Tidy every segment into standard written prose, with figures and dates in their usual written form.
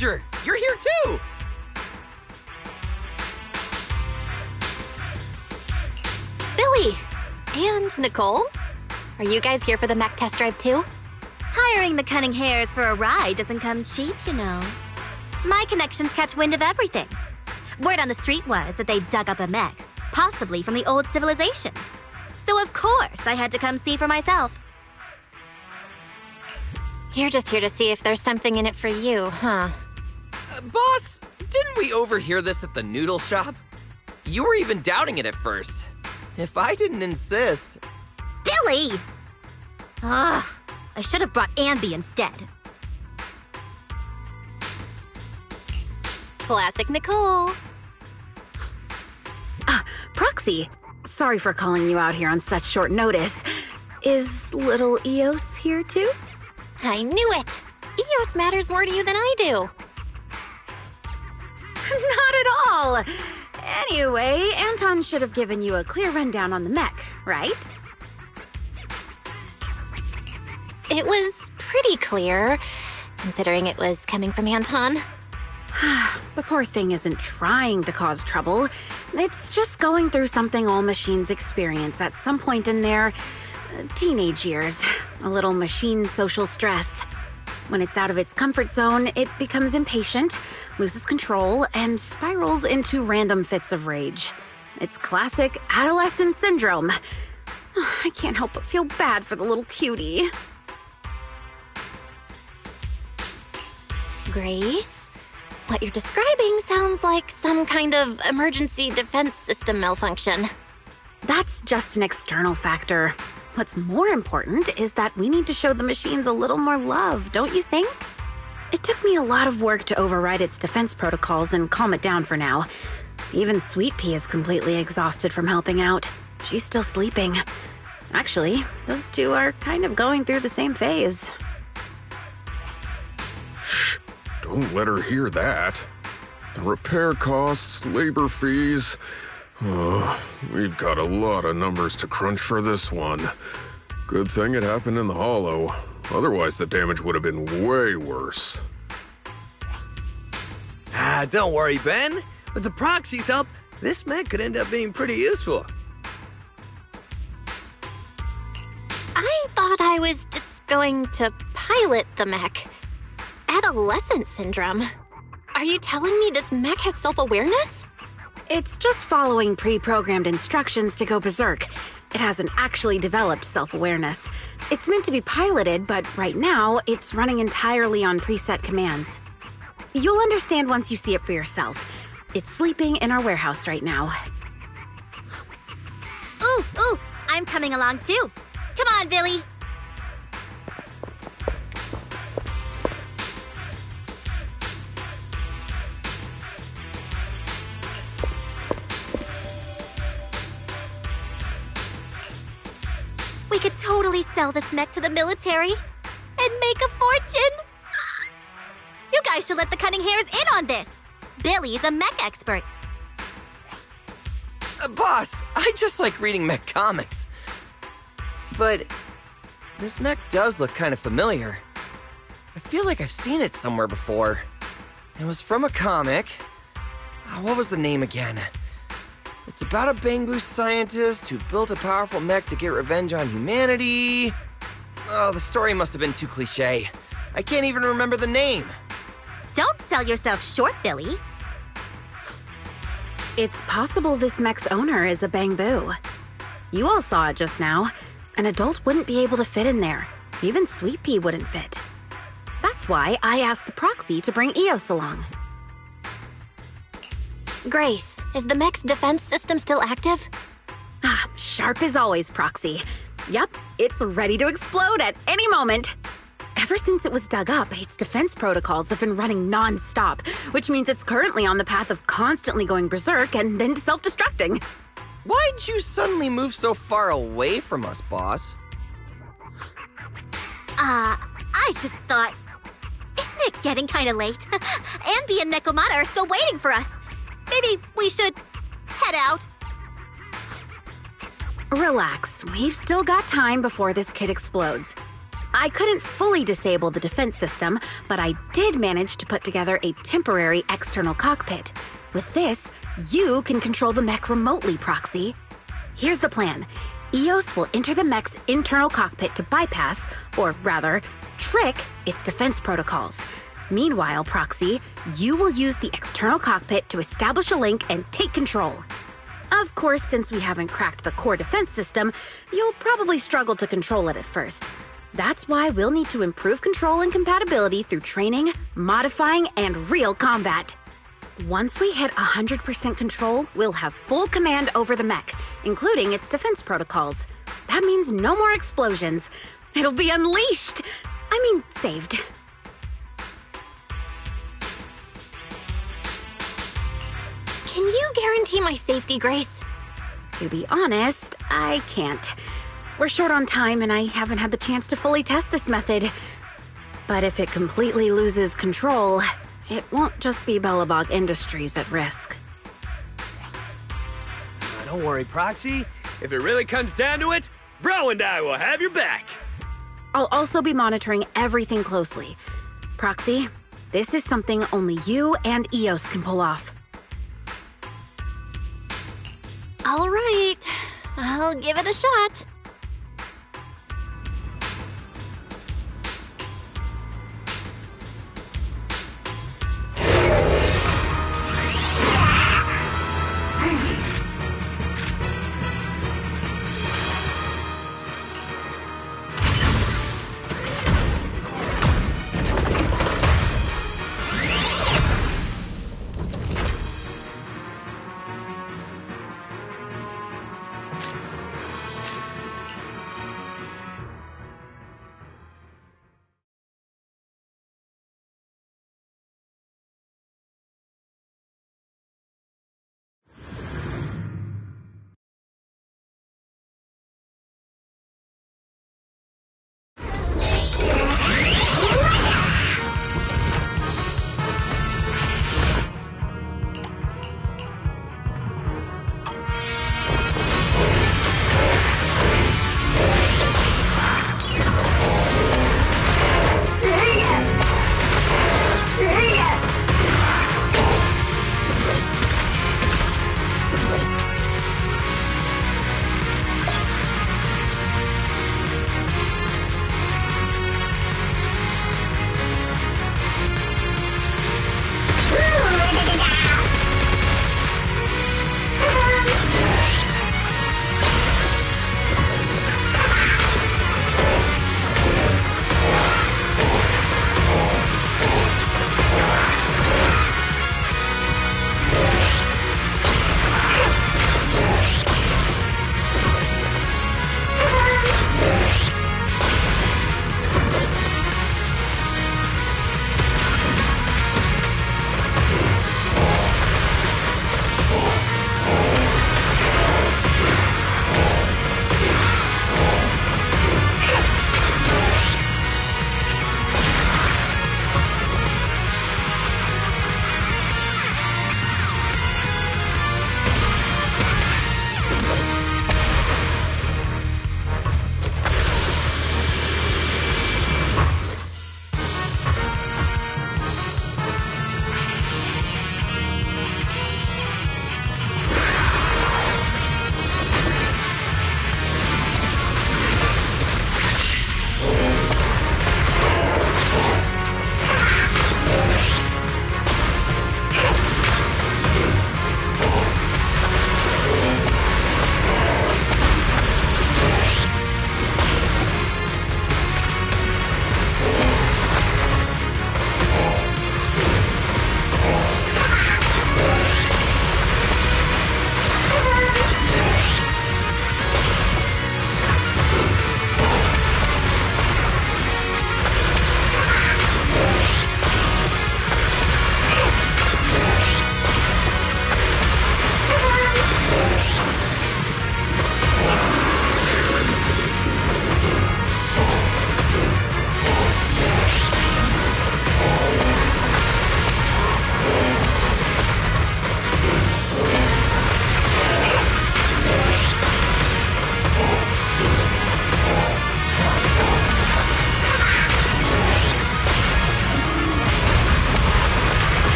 Roger! You're here too! Billy! And Nicole? Are you guys here for the mech test drive too? Hiring the cunning hares for a ride doesn't come cheap, you know. My connections catch wind of everything. Word on the street was that they dug up a mech, possibly from the old civilization. So of course I had to come see for myself. You're just here to see if there's something in it for you, huh? Boss, didn't we overhear this at the noodle shop? You were even doubting it at first. If I didn't insist... Billy! Ugh, I should have brought Ambi instead. Classic Nicole. Proxy, sorry for calling you out here on such short notice. Is little Eos here too? I knew it! Eos matters more to you than I do. Not at all! Anyway, Anton should have given you a clear rundown on the mech, right? It was pretty clear, considering it was coming from Anton. The poor thing isn't trying to cause trouble. It's just going through something all machines experience at some point in their teenage years. A little machine social stress. When it's out of its comfort zone, it becomes impatient, loses control, and spirals into random fits of rage. It's classic adolescent syndrome. I can't help but feel bad for the little cutie. Grace? What you're describing sounds like some kind of emergency defense system malfunction. That's just an external factor. What's more important is that we need to show the machines a little more love, don't you think? It took me a lot of work to override its defense protocols and calm it down for now. Even Sweet Pea is completely exhausted from helping out. She's still sleeping. Actually, those two are kind of going through the same phase. Don't let her hear that. The repair costs, labor fees... we've got a lot of numbers to crunch for this one. Good thing it happened in the hollow. Otherwise, the damage would have been way worse. Don't worry, Ben. With the proxy's help, this mech could end up being pretty useful. I thought I was just going to pilot the mech. Adolescent syndrome. Are you telling me this mech has self-awareness? It's just following pre-programmed instructions to go berserk. It hasn't actually developed self-awareness. It's meant to be piloted, but right now, it's running entirely on preset commands. You'll understand once you see it for yourself. It's sleeping in our warehouse right now. Ooh, I'm coming along too. Come on, Billy. We could totally sell this mech to the military and make a fortune. You guys should let the cunning hares in on this. Billy's a mech expert. Boss, I just like reading mech comics. But this mech does look kind of familiar. I feel like I've seen it somewhere before. It was from a comic. What was the name again? It's about a Bangboo scientist who built a powerful mech to get revenge on humanity. Oh, the story must have been too cliché. I can't even remember the name. Don't sell yourself short, Billy. It's possible this mech's owner is a Bangboo. You all saw it just now. An adult wouldn't be able to fit in there. Even Sweet Pea wouldn't fit. That's why I asked the proxy to bring Eos along. Grace, is the mech's defense system still active? Sharp as always, Proxy. Yep, it's ready to explode at any moment. Ever since it was dug up, its defense protocols have been running non-stop, which means it's currently on the path of constantly going berserk and then self-destructing. Why'd you suddenly move so far away from us, boss? I just thought... Isn't it getting kind of late? Ambi and Nekomata are still waiting for us. Maybe we should head out. Relax, we've still got time before this kid explodes. I couldn't fully disable the defense system, but I did manage to put together a temporary external cockpit. With this, you can control the mech remotely, Proxy. Here's the plan. EOS will enter the mech's internal cockpit to bypass, or rather, trick its defense protocols. Meanwhile, Proxy, you will use the external cockpit to establish a link and take control. Of course, since we haven't cracked the core defense system, you'll probably struggle to control it at first. That's why we'll need to improve control and compatibility through training, modifying, and real combat. Once we hit 100% control, we'll have full command over the mech, including its defense protocols. That means no more explosions. It'll be unleashed! Saved. Can you guarantee my safety, Grace? To be honest, I can't. We're short on time and I haven't had the chance to fully test this method. But if it completely loses control, it won't just be Bellabog Industries at risk. Don't worry, Proxy. If it really comes down to it, Bro and I will have your back. I'll also be monitoring everything closely. Proxy, this is something only you and EOS can pull off. All right, I'll give it a shot.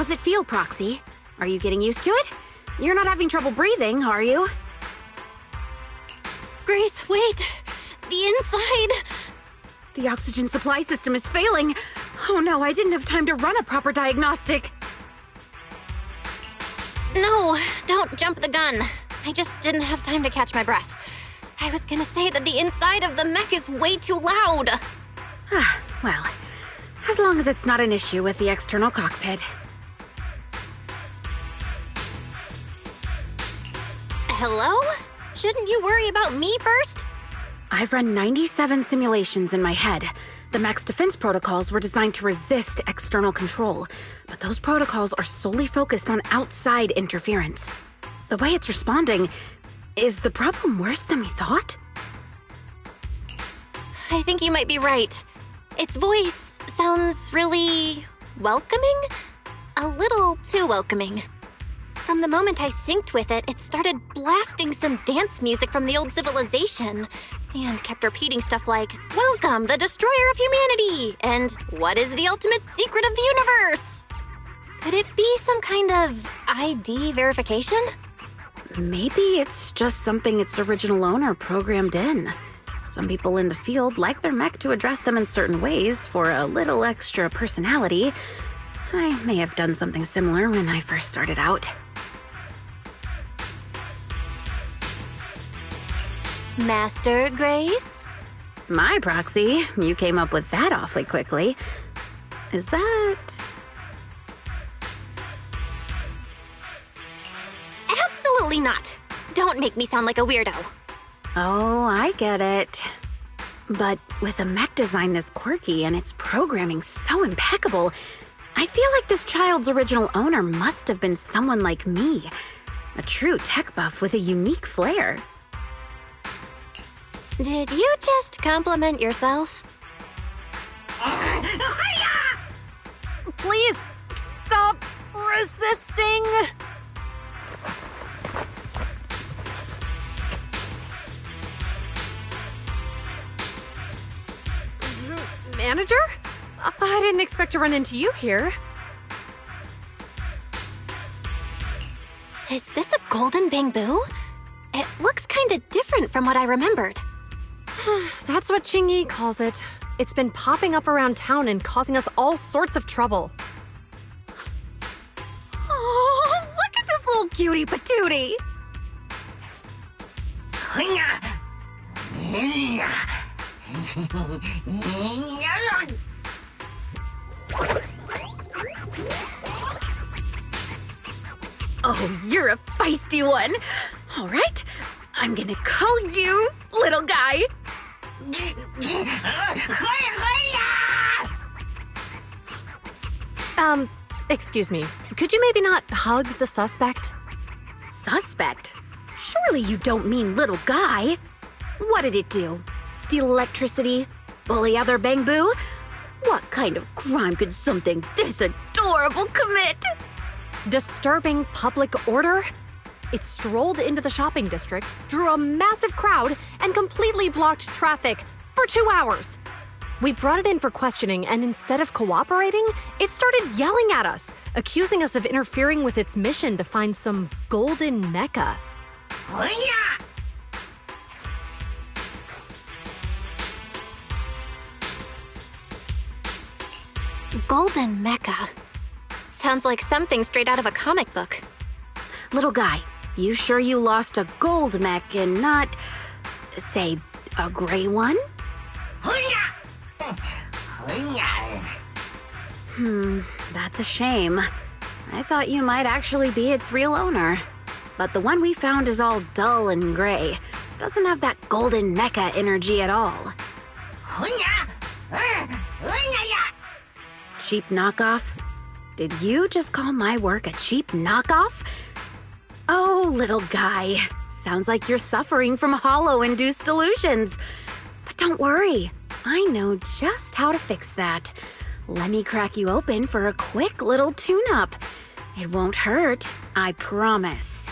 How's it feel, Proxy? Are you getting used to it? You're not having trouble breathing, are you? Grace, wait! The inside! The oxygen supply system is failing. Oh no, I didn't have time to run a proper diagnostic. No, don't jump the gun. I just didn't have time to catch my breath. I was gonna say that the inside of the mech is way too loud. Well, as long as it's not an issue with the external cockpit. Hello? Shouldn't you worry about me first? I've run 97 simulations in my head. The mech's defense protocols were designed to resist external control, but those protocols are solely focused on outside interference. The way it's responding, is the problem worse than we thought? I think you might be right. Its voice sounds really welcoming? A little too welcoming. From the moment I synced with it, it started blasting some dance music from the old civilization and kept repeating stuff like, "Welcome, the destroyer of humanity!" and "What is the ultimate secret of the universe?" Could it be some kind of ID verification? Maybe it's just something its original owner programmed in. Some people in the field like their mech to address them in certain ways for a little extra personality. I may have done something similar when I first started out. Master Grace? My Proxy, you came up with that awfully quickly. Is that... Absolutely not. Don't make me sound like a weirdo. Oh, I get it. But with a mech design this quirky and its programming so impeccable, I feel like this child's original owner must have been someone like me. A true tech buff with a unique flair. Did you just compliment yourself? Please, stop resisting! Manager? I didn't expect to run into you here. Is this a golden Bangboo? It looks kinda different from what I remembered. That's what Chingy calls it. It's been popping up around town and causing us all sorts of trouble. Oh, look at this little cutie patootie! Oh, you're a feisty one. All right, I'm gonna call you little guy. Excuse me. Could you maybe not hug the suspect? Suspect? Surely you don't mean little guy. What did it do? Steal electricity? Bully other Bangboo? What kind of crime could something this adorable commit? Disturbing public order? It strolled into the shopping district, drew a massive crowd, and completely blocked traffic for 2 hours. We brought it in for questioning, and instead of cooperating, it started yelling at us, accusing us of interfering with its mission to find some golden mecha. Golden mecha. Sounds like something straight out of a comic book. Little guy, you sure you lost a gold mech and not, say, a gray one? That's a shame. I thought you might actually be its real owner. But the one we found is all dull and gray. Doesn't have that golden mecha energy at all. Cheap knockoff? Did you just call my work a cheap knockoff? Oh, little guy. Sounds like you're suffering from hollow-induced delusions. But don't worry. I know just how to fix that. Let me crack you open for a quick little tune-up. It won't hurt, I promise.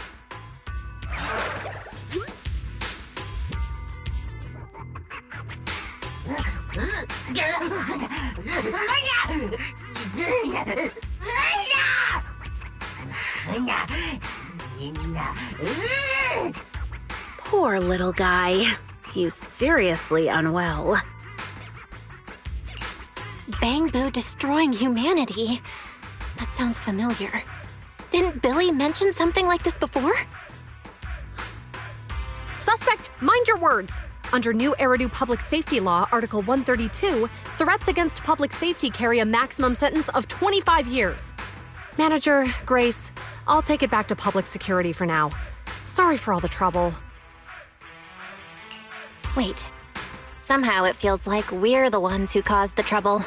Poor little guy. He's seriously unwell. Bangboo destroying humanity. That sounds familiar. Didn't Billy mention something like this before? Suspect, mind your words. Under new Eridu Public Safety Law, Article 132, threats against public safety carry a maximum sentence of 25 years. Manager, Grace, I'll take it back to public security for now. Sorry for all the trouble. Wait. Somehow it feels like we're the ones who caused the trouble.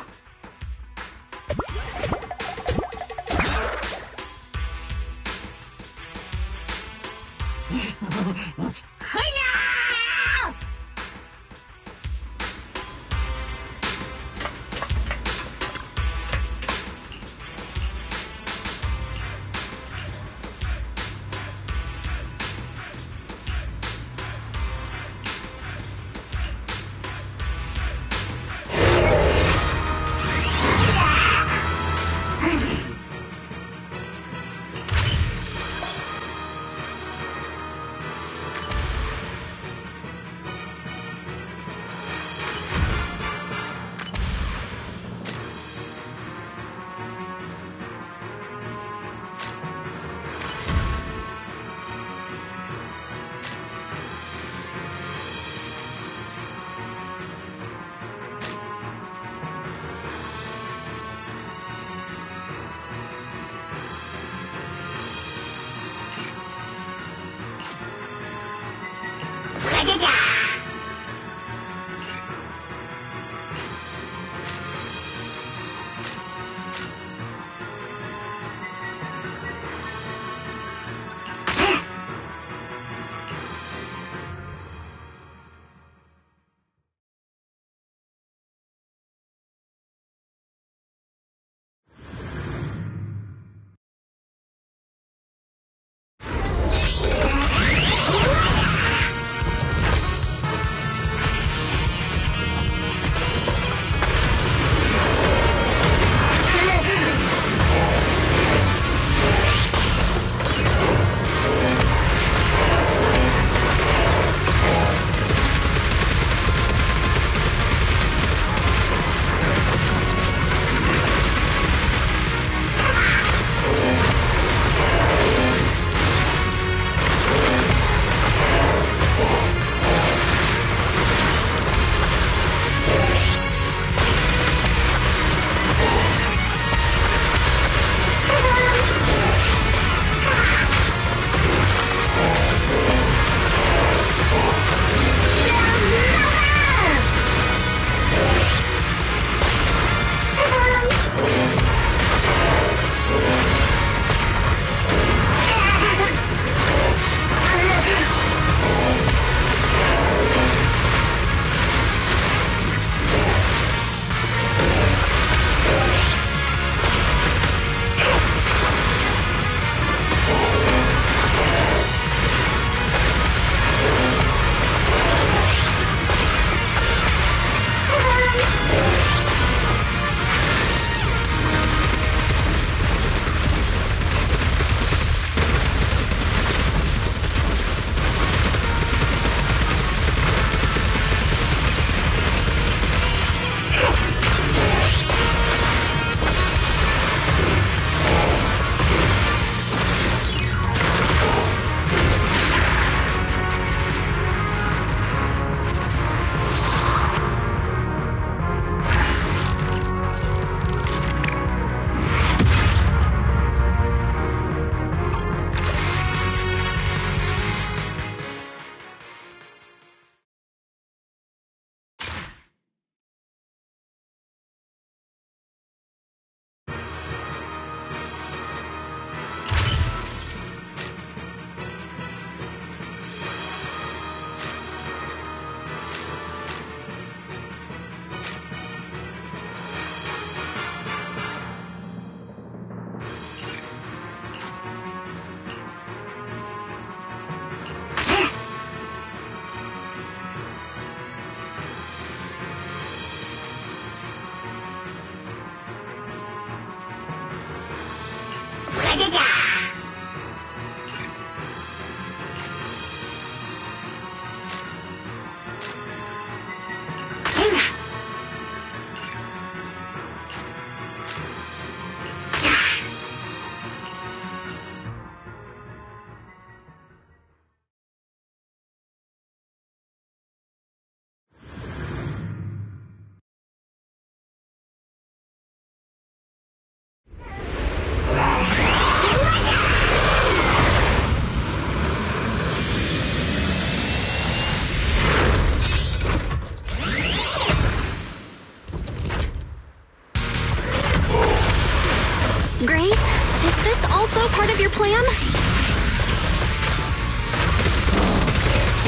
plan?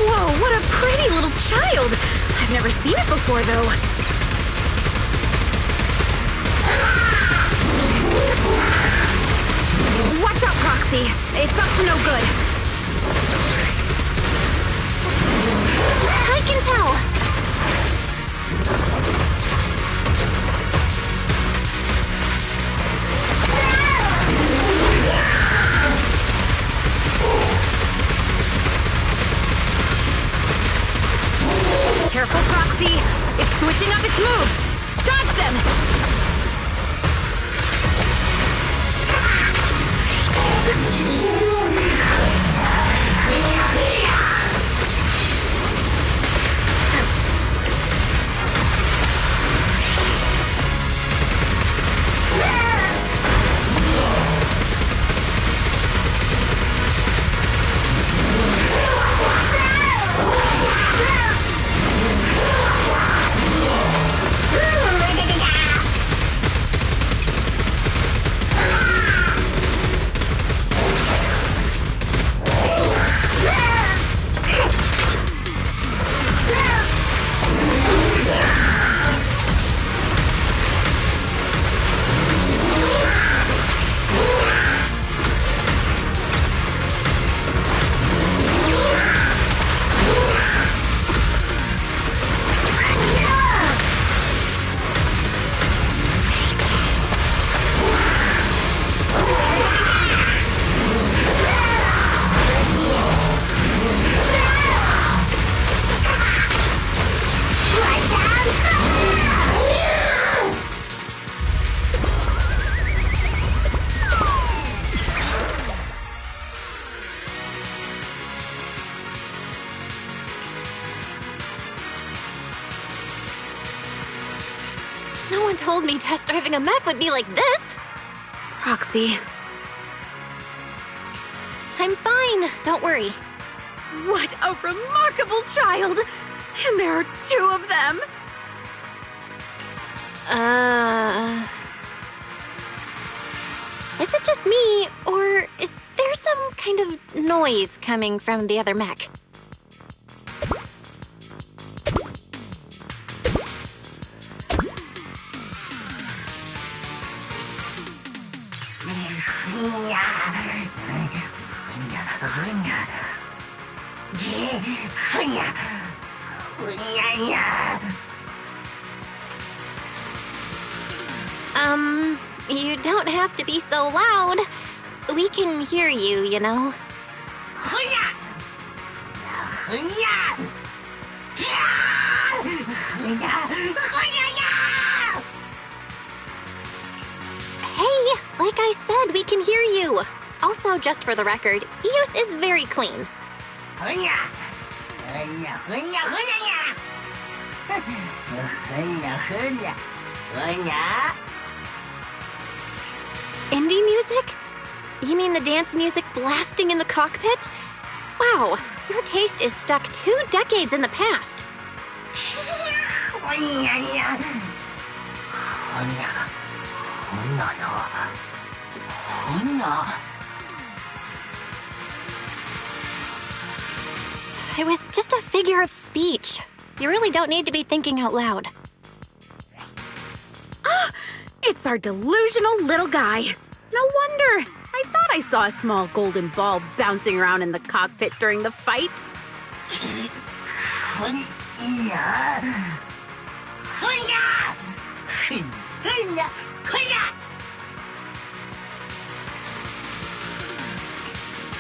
Whoa, what a pretty little child! I've never seen it before, though. Watch out, Proxy. It's up to no good. I can tell. Careful, Proxy. It's switching up its moves. Dodge them! No one told me test driving a mech would be like this. Proxy, I'm fine, don't worry. what a remarkable child! And there are two of them! Is it just me, or is there some kind of noise coming from the other mech? You don't have to be so loud. We can hear you, you know. Hey, like I said, we can hear you. Also, just for the record, Eos is very clean. Indie music? You mean the dance music blasting in the cockpit? Wow, your taste is stuck 2 decades in the past. It was just a figure of speech. You really don't need to be thinking out loud. It's our delusional little guy. No wonder. I thought I saw a small golden ball bouncing around in the cockpit during the fight.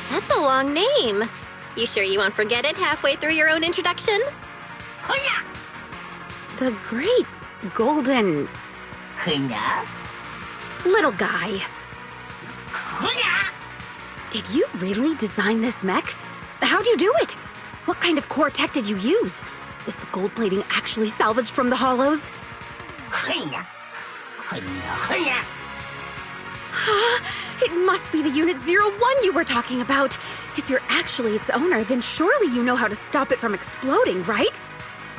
That's a long name. You sure you won't forget it halfway through your own introduction? The great golden little guy. Did you really design this mech? How'd you do it? What kind of core tech did you use? Is the gold plating actually salvaged from the hollows? It must be the Unit 01 you were talking about. If you're actually its owner, then surely you know how to stop it from exploding, right?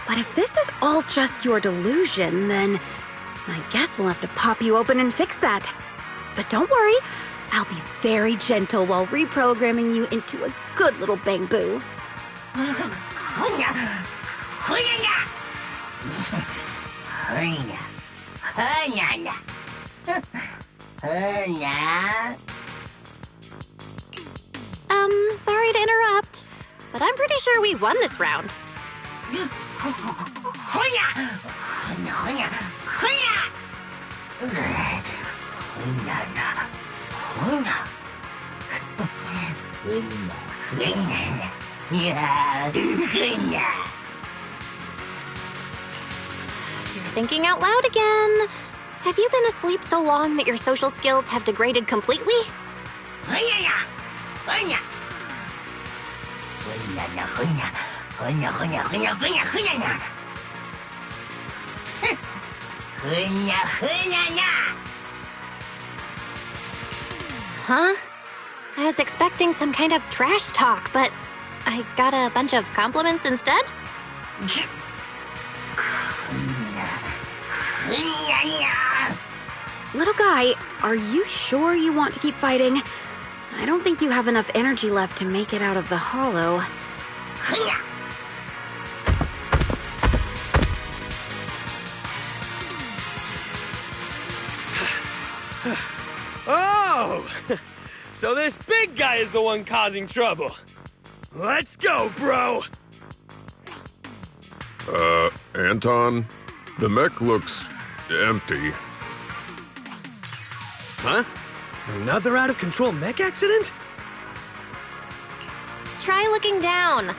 But if this is all just your delusion, then I guess we'll have to pop you open and fix that. But don't worry, I'll be very gentle while reprogramming you into a good little Bangboo. Sorry to interrupt, but I'm pretty sure we won this round. You're thinking out loud again. Have you been asleep so long that your social skills have degraded completely? Huh? I was expecting some kind of trash talk, but I got a bunch of compliments instead? Little guy, are you sure you want to keep fighting? I don't think you have enough energy left to make it out of the hollow. Oh! So this big guy is the one causing trouble. Let's go, bro! Anton, the mech looks empty. Huh? Another out-of-control mech accident? Try looking down.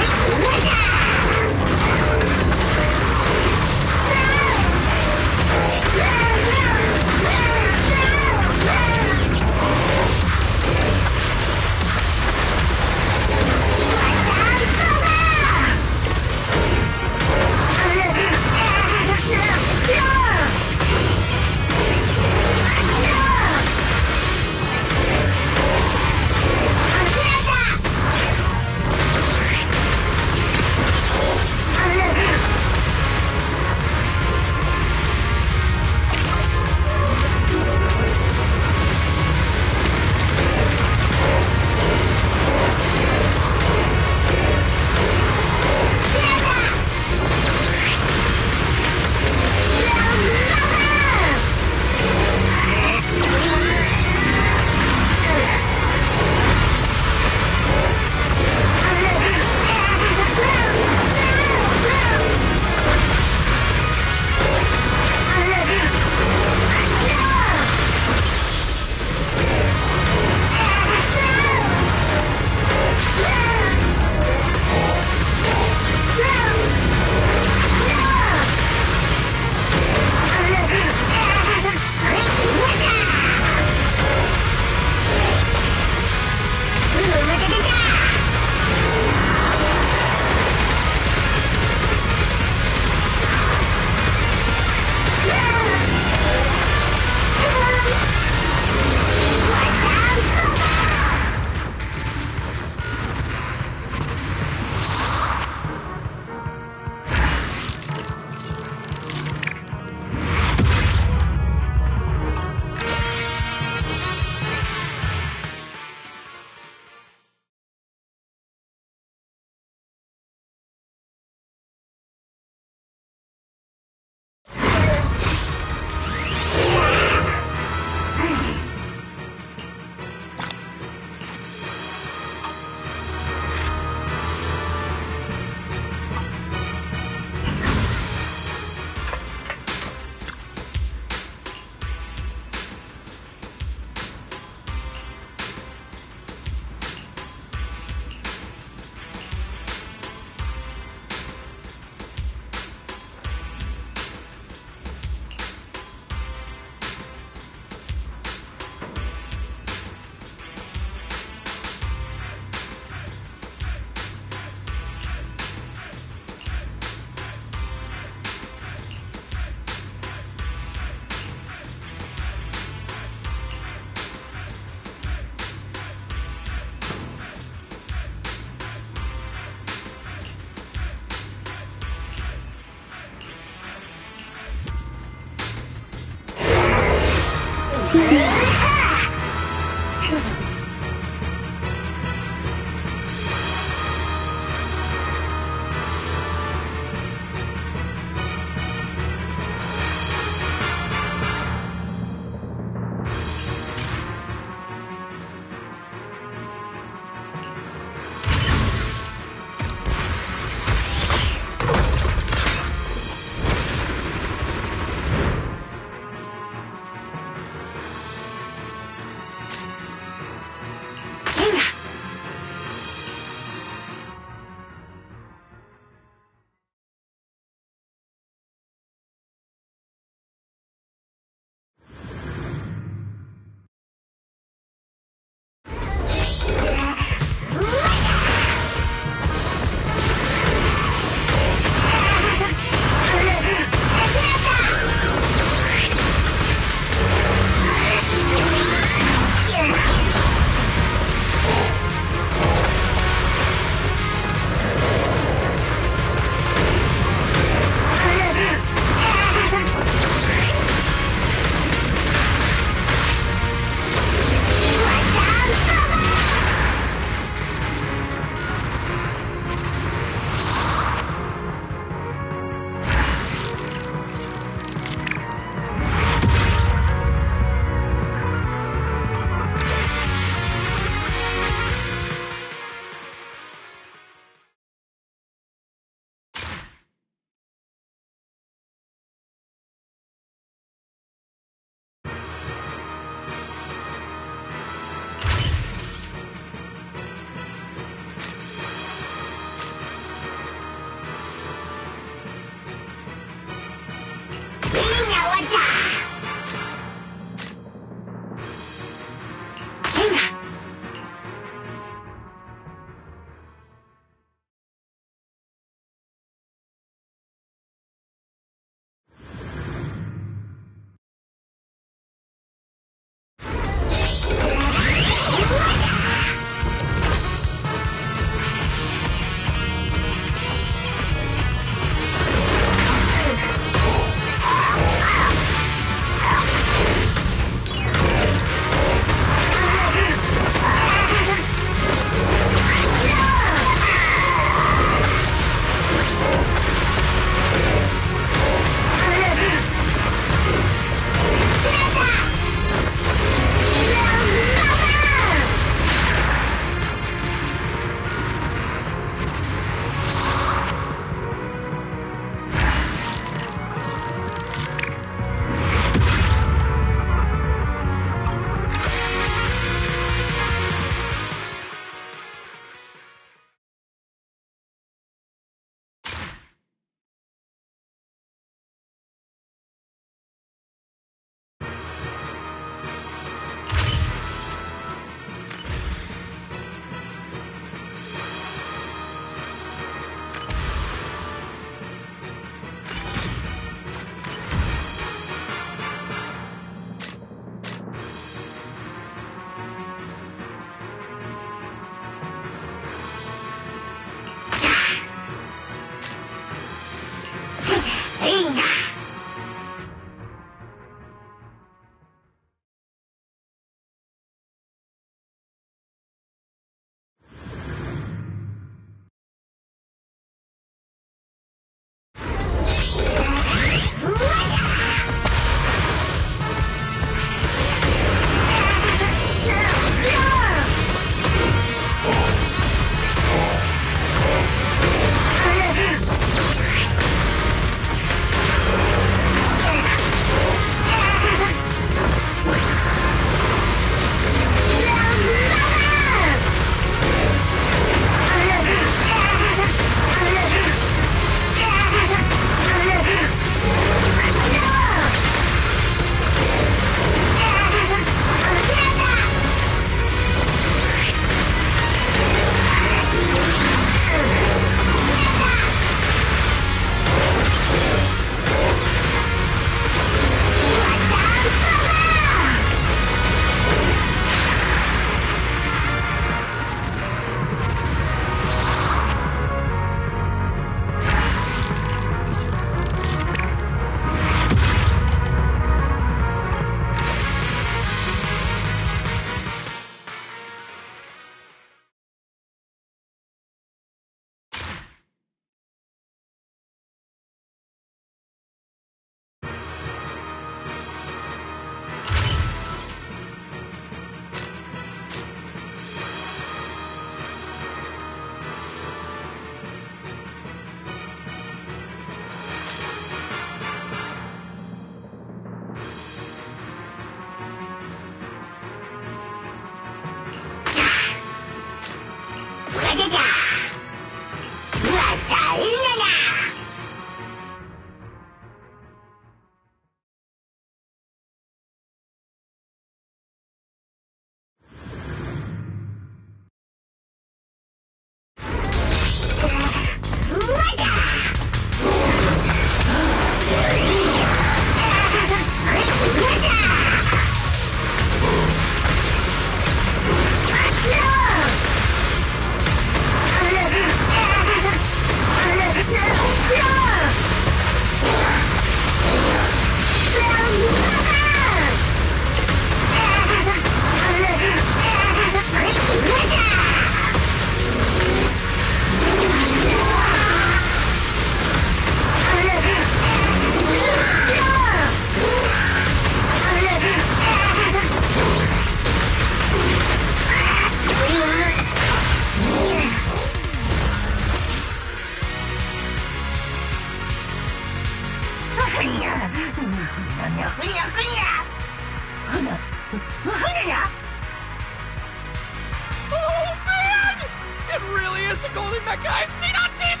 the golden mecha I've seen on TV!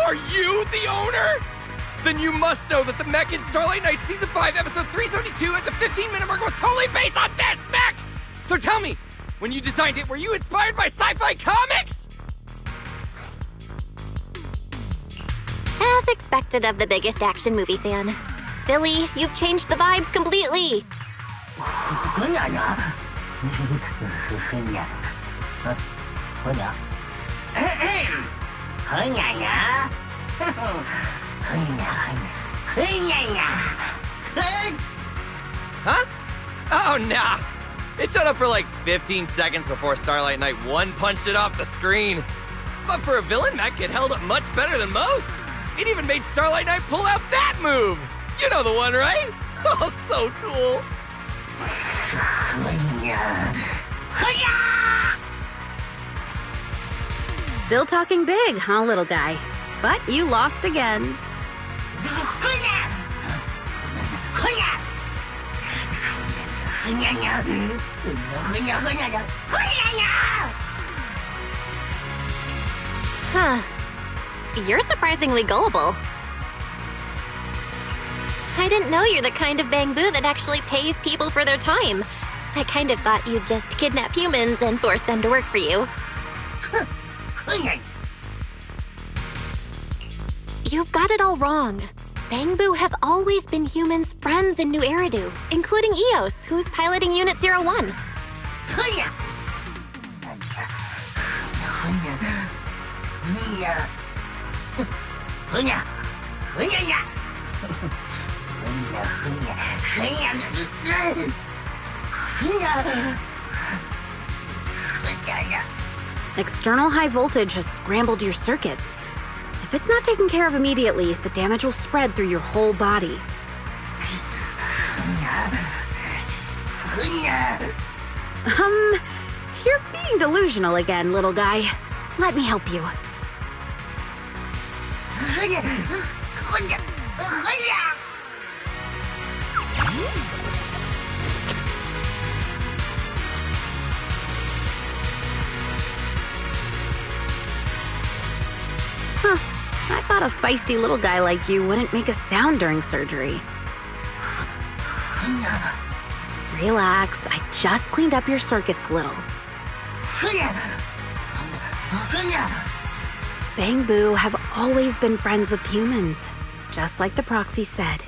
Are you the owner? Then you must know that the mech in Starlight Night Season 5, Episode 372 at the 15-minute mark was totally based on this mech! So tell me, when you designed it, were you inspired by sci-fi comics? As expected of the biggest action movie fan. Billy, you've changed the vibes completely. Huh? Oh, nah. It showed up for like 15 seconds before Starlight Night 1 punched it off the screen. But for a villain mech, it held up much better than most. It even made Starlight Night pull out that move. You know the one, right? Oh, so cool. Still talking big, huh, little guy? But you lost again. Huh. You're surprisingly gullible. I didn't know you're the kind of Bangboo that actually pays people for their time. I kind of thought you'd just kidnap humans and force them to work for you. You've got it all wrong. Bangboo have always been humans' friends in New Eridu, including Eos, who's piloting Unit 01. External high voltage has scrambled your circuits. If it's not taken care of immediately, the damage will spread through your whole body. You're being delusional again, little guy. Let me help you. Huh. I thought a feisty little guy like you wouldn't make a sound during surgery. Relax, I just cleaned up your circuits a little. Bangboo have always been friends with humans, just like the proxy said.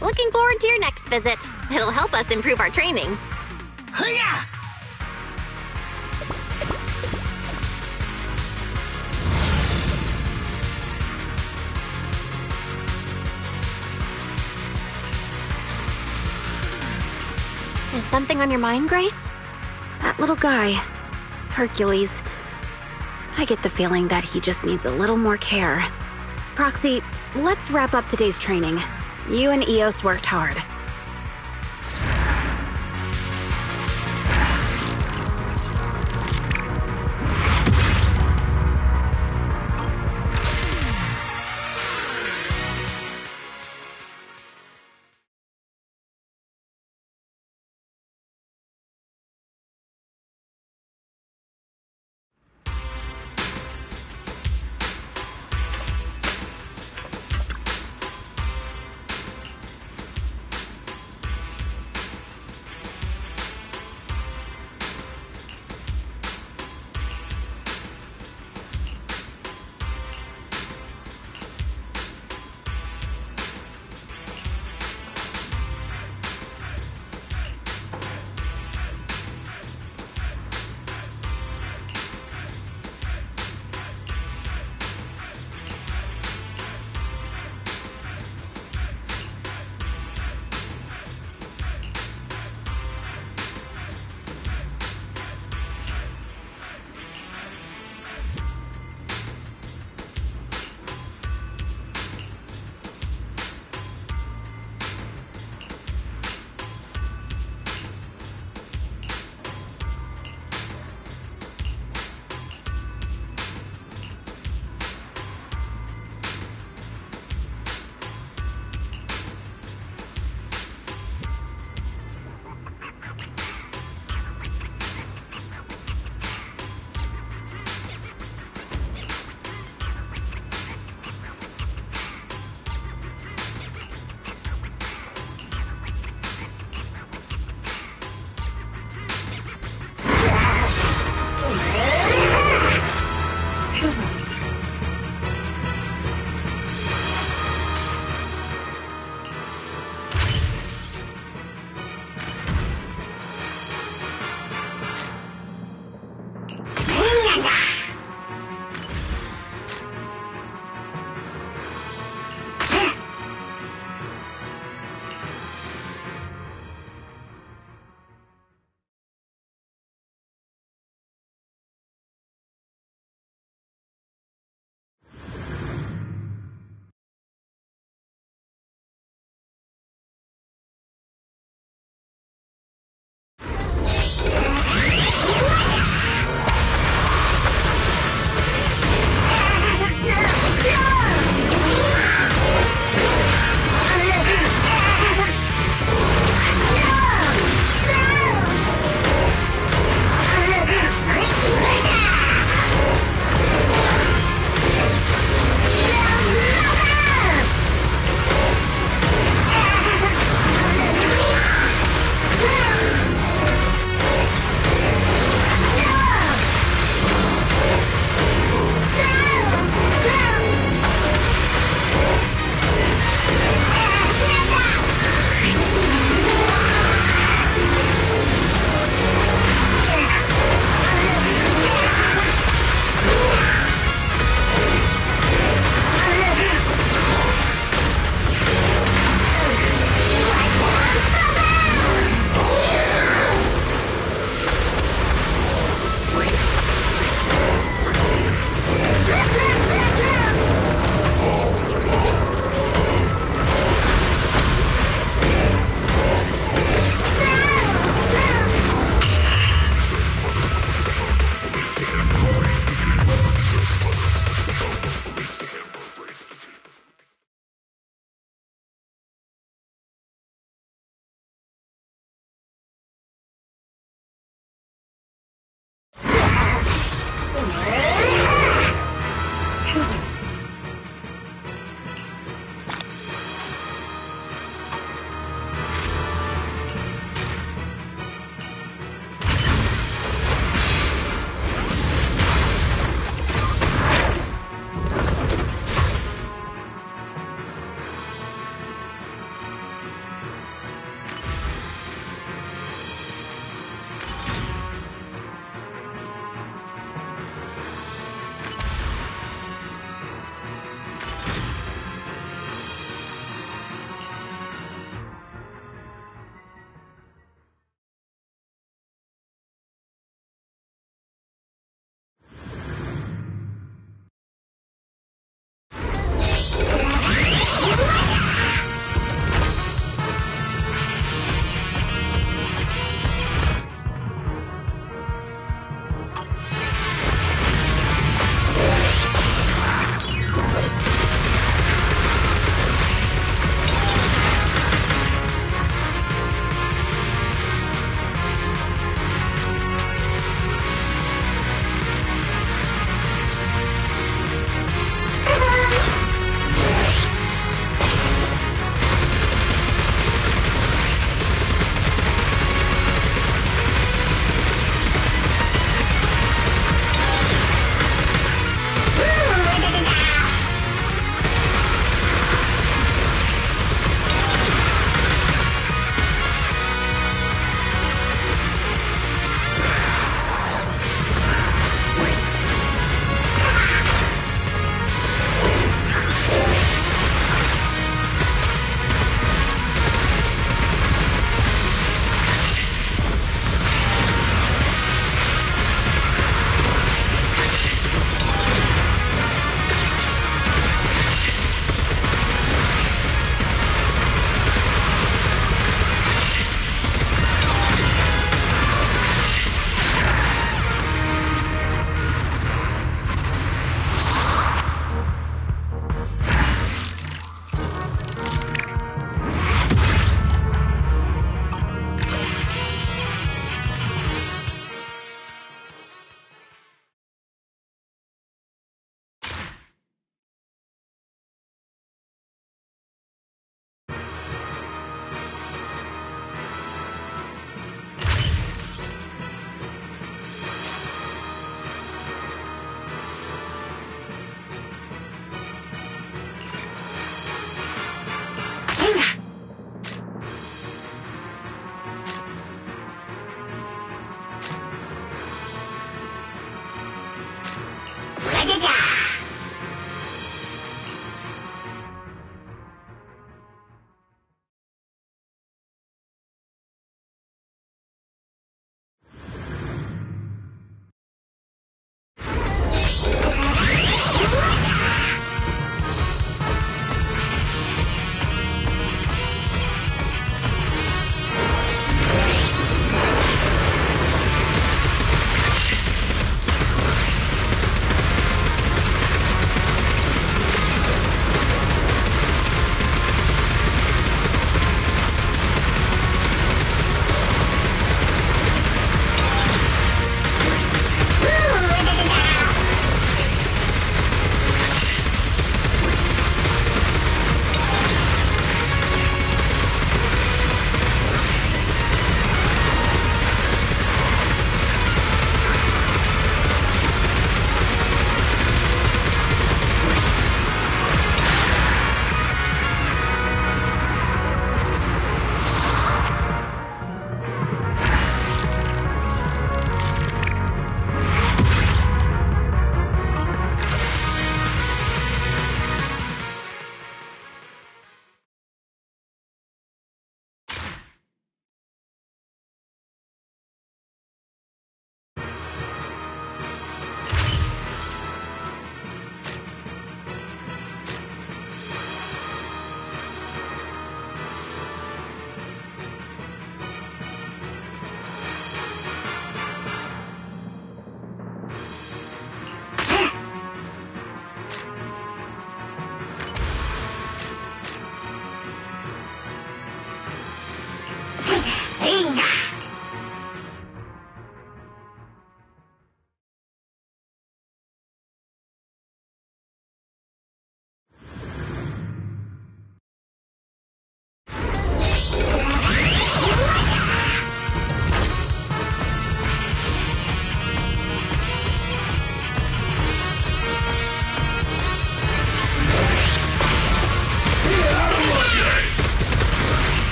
Looking forward to your next visit. It'll help us improve our training. Is something on your mind, Grace? That little guy, Hercules. I get the feeling that he just needs a little more care. Proxy, let's wrap up today's training. You and Eos worked hard.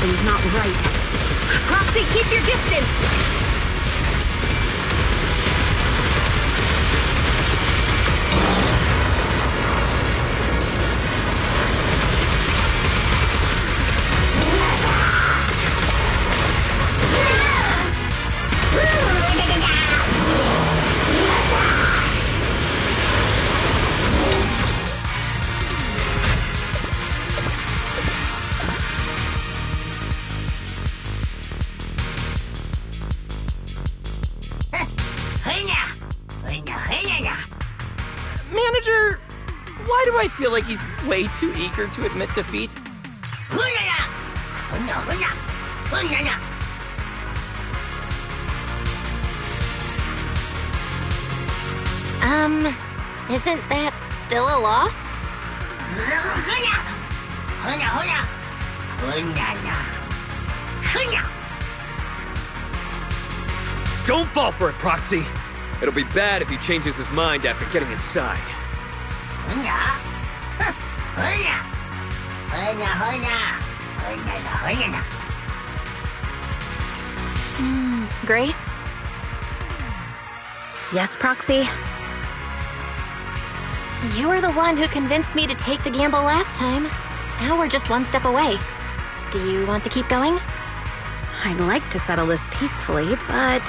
Something's not right. Proxy, keep your distance! Manager, why do I feel like he's way too eager to admit defeat? Isn't that still a loss? Don't fall for it, Proxy. It'll be bad if he changes his mind after getting inside. Grace? Yes, Proxy? You were the one who convinced me to take the gamble last time. Now we're just one step away. Do you want to keep going? I'd like to settle this peacefully, but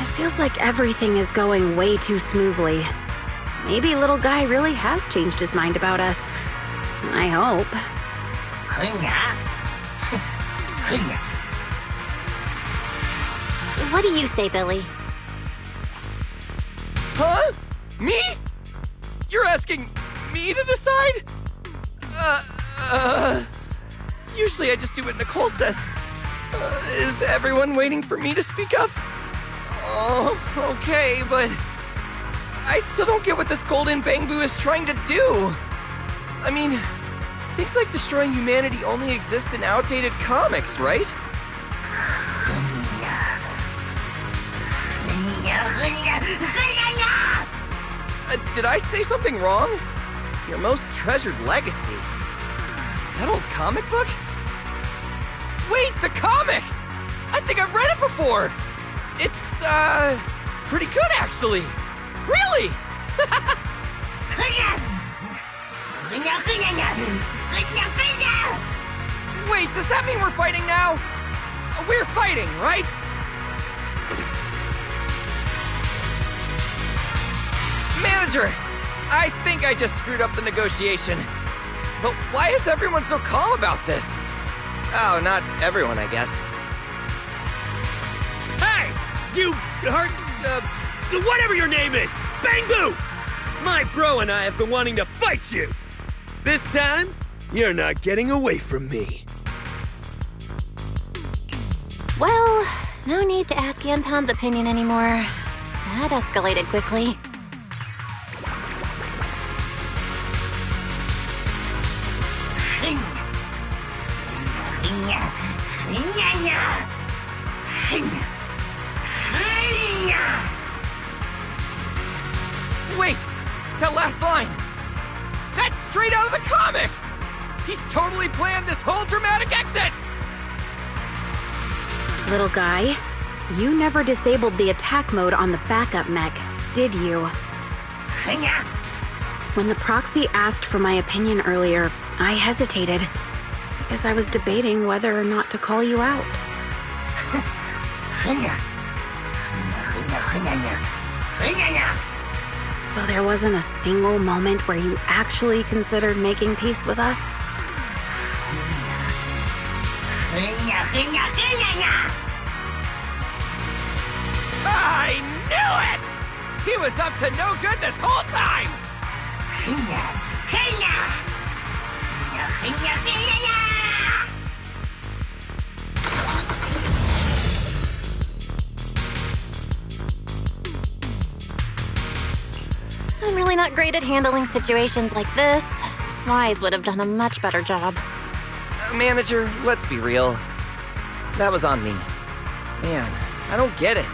it feels like everything is going way too smoothly. Maybe little guy really has changed his mind about us. I hope. What do you say, Billy? Huh? Me? You're asking me to decide? Usually I just do what Nicole says. Is everyone waiting for me to speak up? Oh, okay, but I still don't get what this golden Bangboo is trying to do. I mean, Things like destroying humanity only exist in outdated comics, right? Did I say something wrong? Your most treasured legacy. That old comic book? Wait, the comic! I think I've read it before! It's, pretty good, actually! Really! Wait, does that mean we're fighting now? We're fighting, right? Manager! I think I just screwed up the negotiation. But why is everyone so calm about this? Oh, not everyone, I guess. Hey! You heard, whatever your name is! Bangboo! My bro and I have been wanting to fight you! This time, you're not getting away from me. Well, no need to ask Yantan's opinion anymore. That escalated quickly. Wait! That last line! That's straight out of the comic! He's totally planned this whole dramatic exit! Little guy, you never disabled the attack mode on the backup mech, did you? When the proxy asked for my opinion earlier, I hesitated because I was debating whether or not to call you out. So there wasn't a single moment where you actually considered making peace with us? I knew it! He was up to no good this whole time! I'm really not great at handling situations like this. Wise would have done a much better job. Manager, let's be real. That was on me. Man, I don't get it.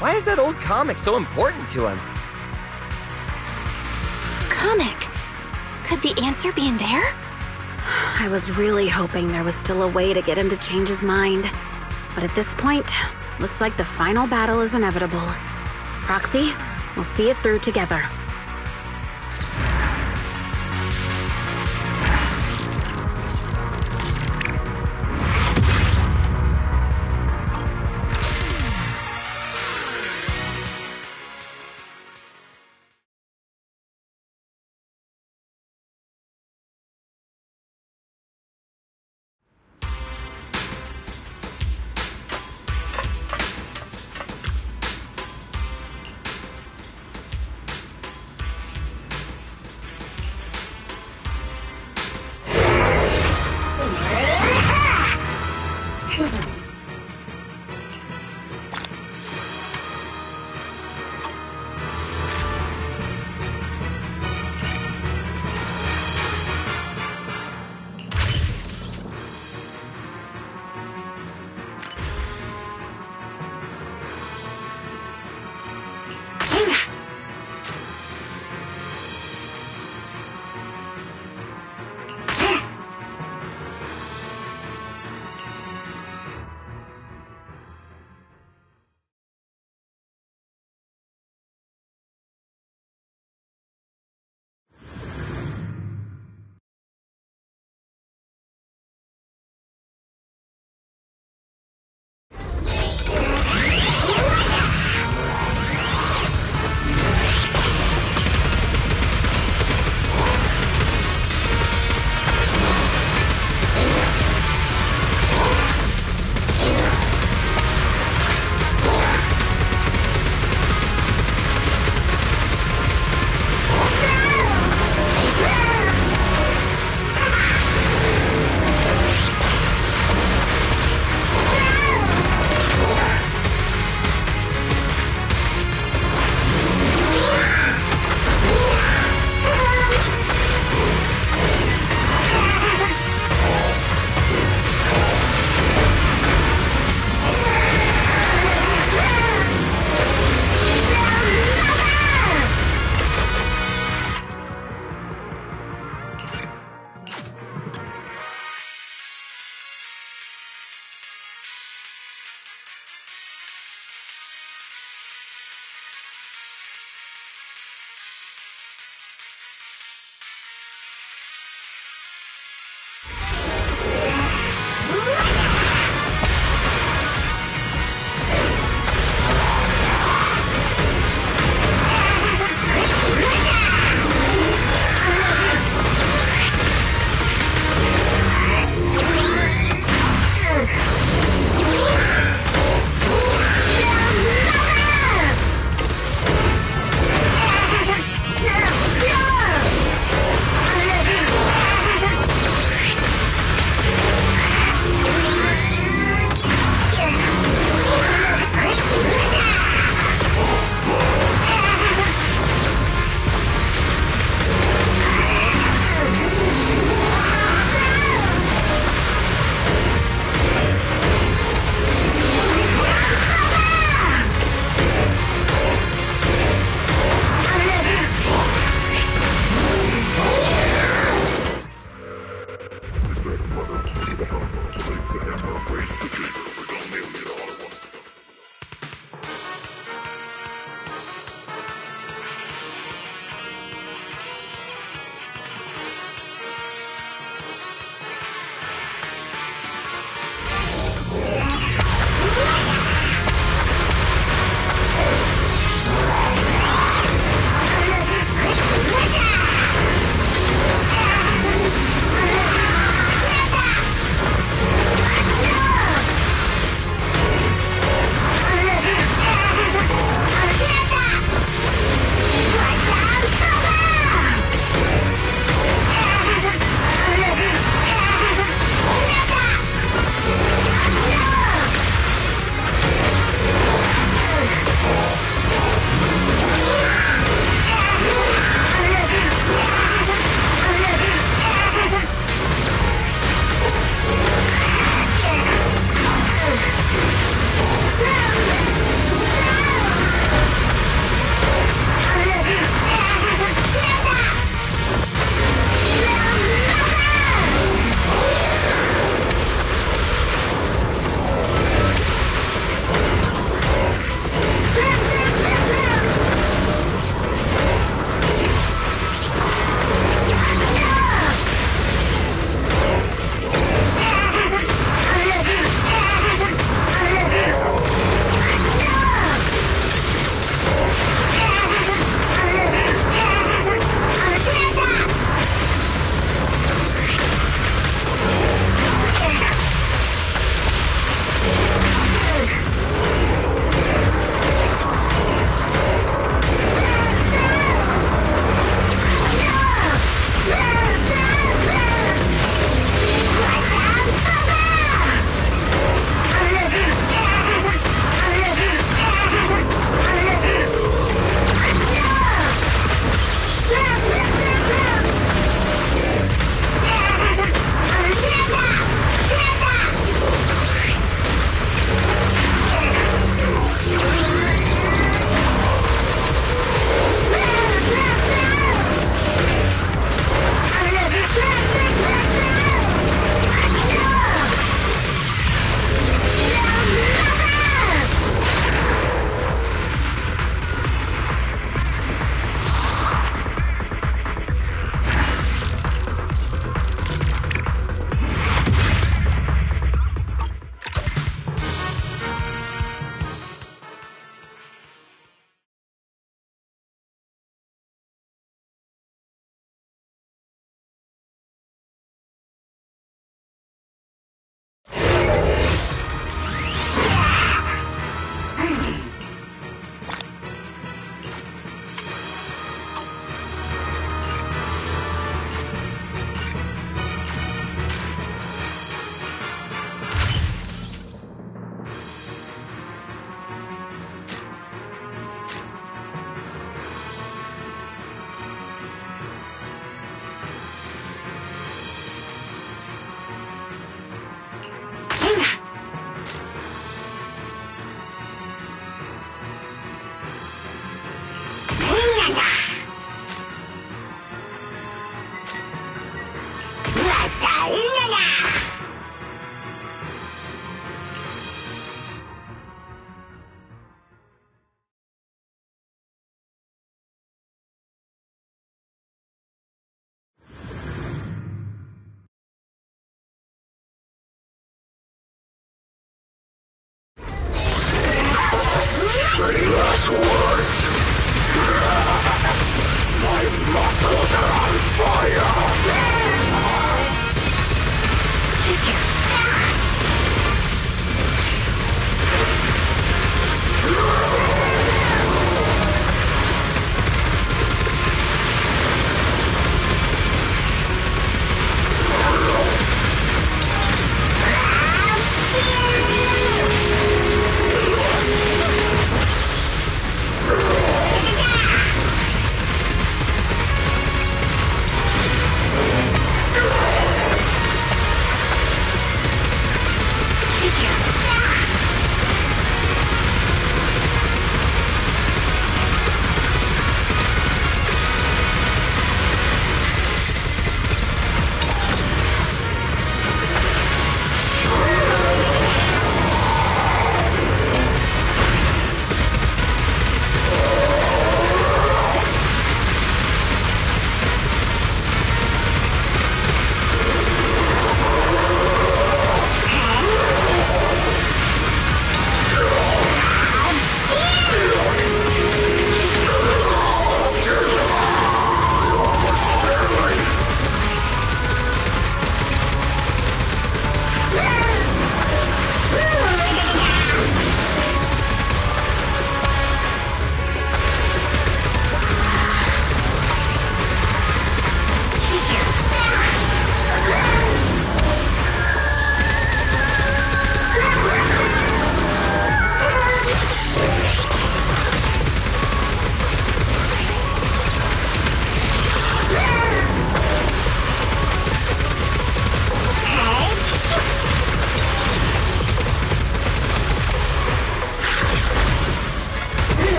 Why is that old comic so important to him? Comic? Could the answer be in there? I was really hoping there was still a way to get him to change his mind. But at this point, looks like the final battle is inevitable. Proxy, we'll see it through together.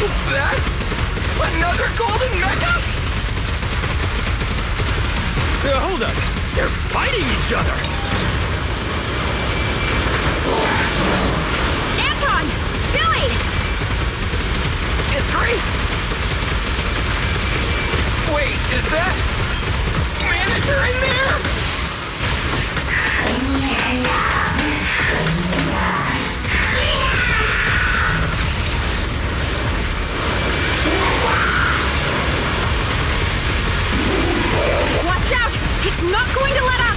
Is that another golden mecha? Hold up! They're fighting each other! Anton! Billy! It's Grace! Wait, is that Manager in there? Watch out! It's not going to let up!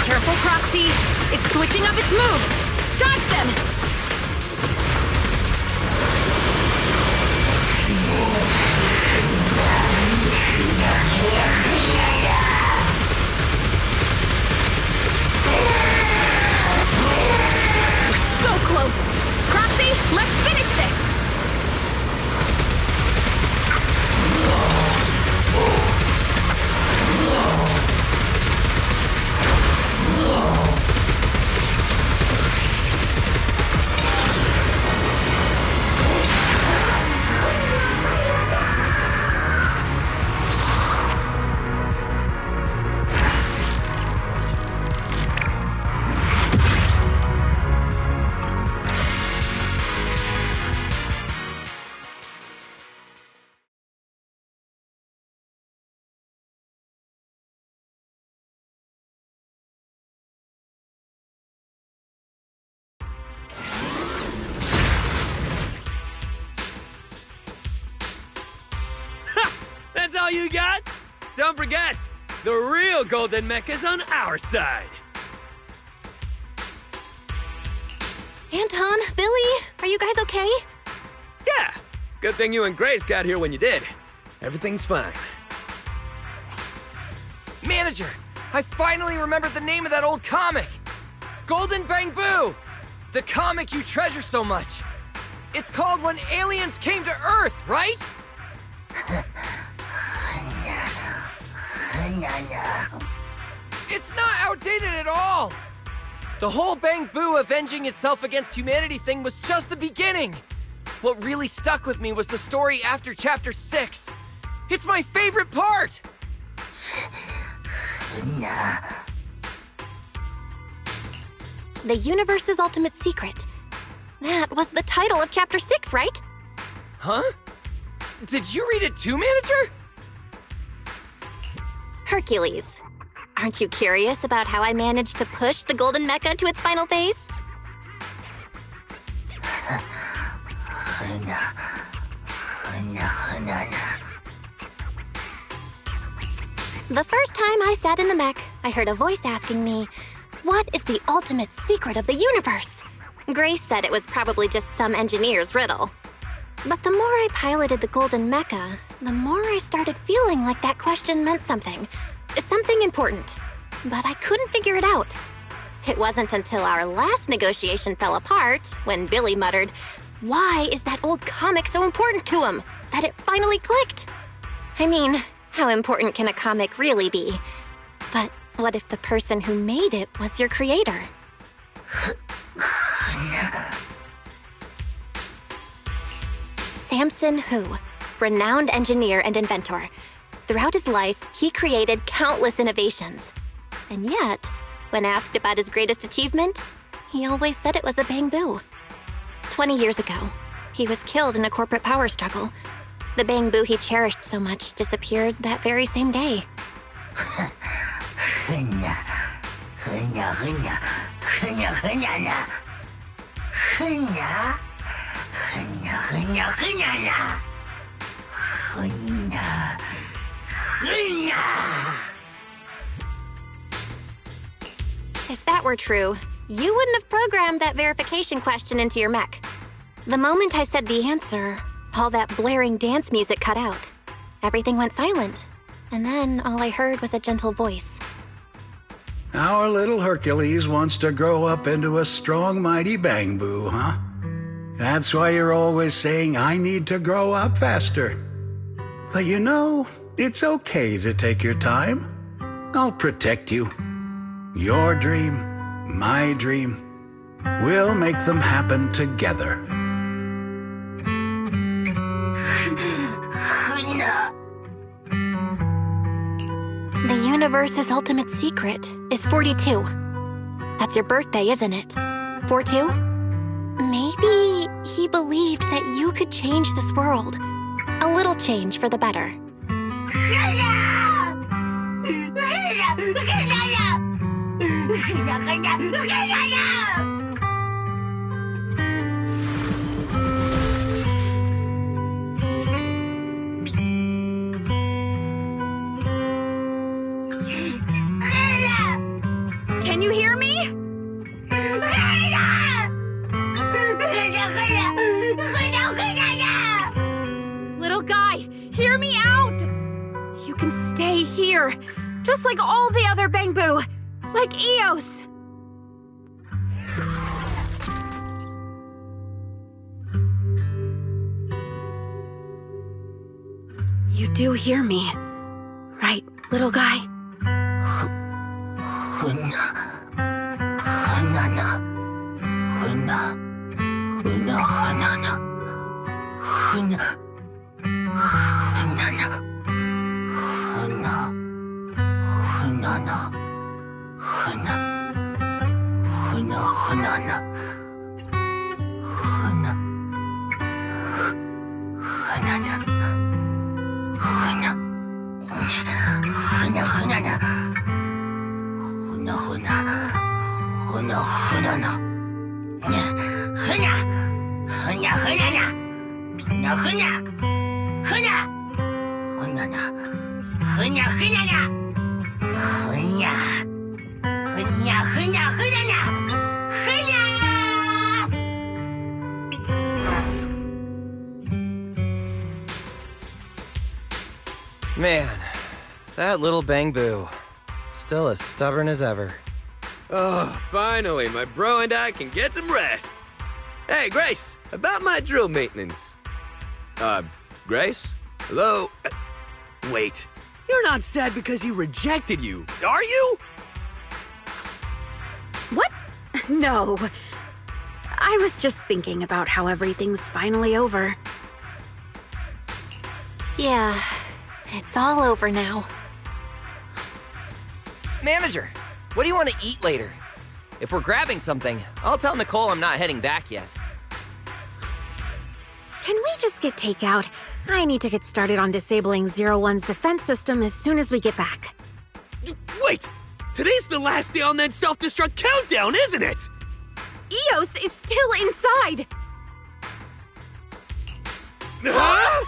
Careful, Croxy. It's switching up its moves. Dodge them! We're so close. Croxy, let's finish this! That's all you got? Don't forget, the real golden mecha's on our side. Anton, Billy, are you guys okay? Yeah, good thing you and Grace got here when you did. Everything's fine. Manager, I finally remembered the name of that old comic. Golden Bangboo! The comic you treasure so much. It's called When Aliens Came to Earth, right? It's not outdated at all. The whole Bangboo avenging itself against humanity thing was just the beginning. What really stuck with me was the story after Chapter 6. It's my favorite part! The Universe's Ultimate Secret. That was the title of Chapter 6, right? Huh? Did you read it too, Manager? Hercules. Aren't you curious about how I managed to push the golden mecha to its final phase? The first time I sat in the mech, I heard a voice asking me, "What is the ultimate secret of the universe?" Grace said it was probably just some engineer's riddle. But the more I piloted the golden mecha, the more I started feeling like that question meant something. Something important. But I couldn't figure it out. It wasn't until our last negotiation fell apart, when Billy muttered, "Why is that old comic so important to him?" that it finally clicked. I mean, how important can a comic really be? But what if the person who made it was your creator? Samson Hu, renowned engineer and inventor. Throughout his life, he created countless innovations. And yet, when asked about his greatest achievement, he always said it was a Bangboo. 20 years ago, he was killed in a corporate power struggle. The Bangboo he cherished so much disappeared that very same day. If that were true, you wouldn't have programmed that verification question into your mech. The moment I said the answer, all that blaring dance music cut out. Everything went silent. And then all I heard was a gentle voice. Our little Hercules wants to grow up into a strong, mighty Bangboo, huh? That's why you're always saying, I need to grow up faster. But you know, it's okay to take your time. I'll protect you. Your dream, my dream. We'll make them happen together. The universe's ultimate secret is 42. That's your birthday, isn't it? 42? Maybe he believed that you could change this world. A little change for the better. Can you hear me? Little guy, hear me out! You can stay here, just like all the other Bangboo, like Eos. You do hear me, right, little guy? Man, that little Bangboo. Still as stubborn as ever. Oh, finally, my bro and I can get some rest. Hey, Grace, about my drill maintenance. Grace? Hello? Wait, you're not sad because he rejected you, are you? What? No. I was just thinking about how everything's finally over. Yeah, it's all over now. Manager, what do you want to eat later? If we're grabbing something, I'll tell Nicole I'm not heading back yet. Can we just get takeout? I need to get started on disabling 01's defense system as soon as we get back. Wait! Today's the last day on that self-destruct countdown, isn't it? Eos is still inside! Huh?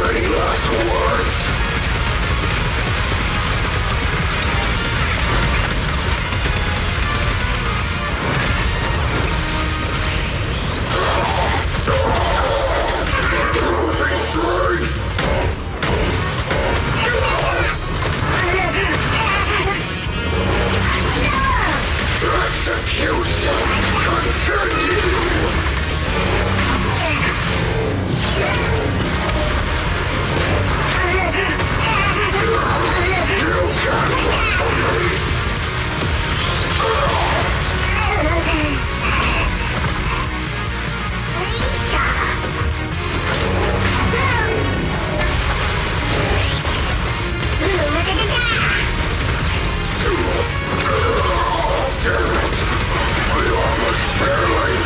Any last words? Losing strength! Execution continue! You can't run from me! Damn it! I almost barely...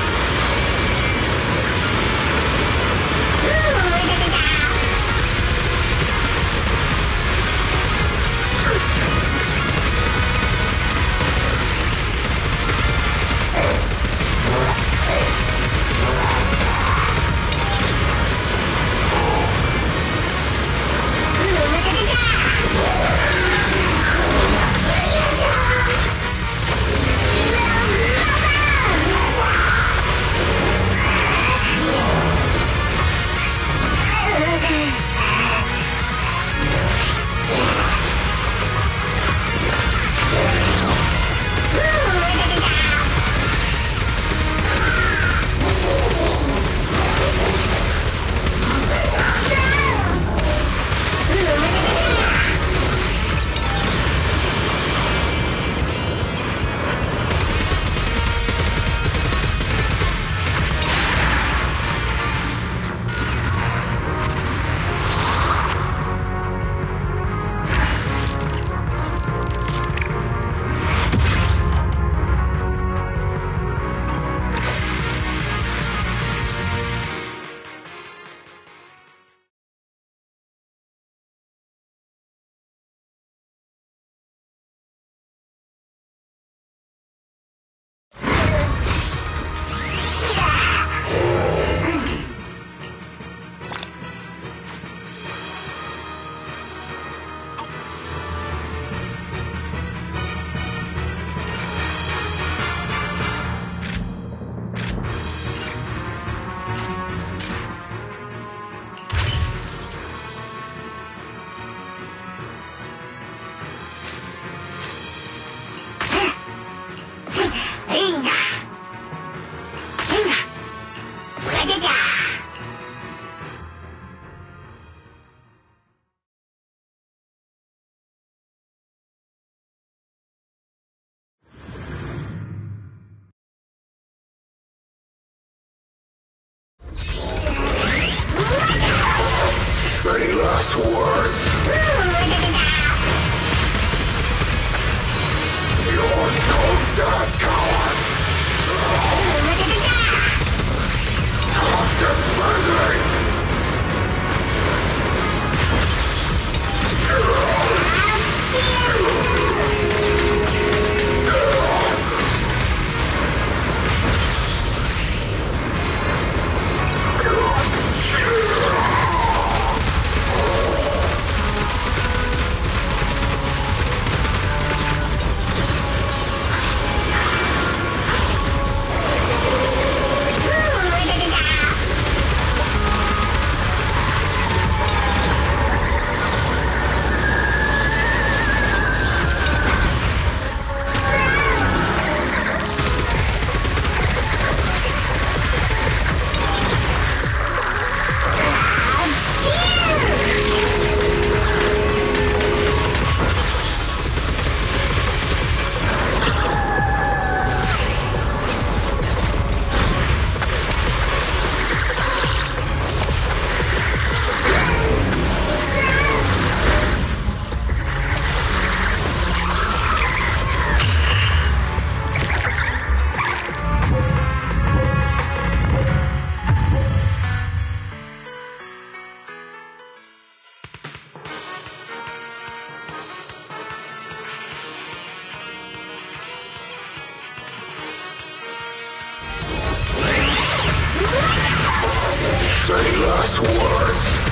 Any last words? You're no dead coward! Stop defending! Any last words?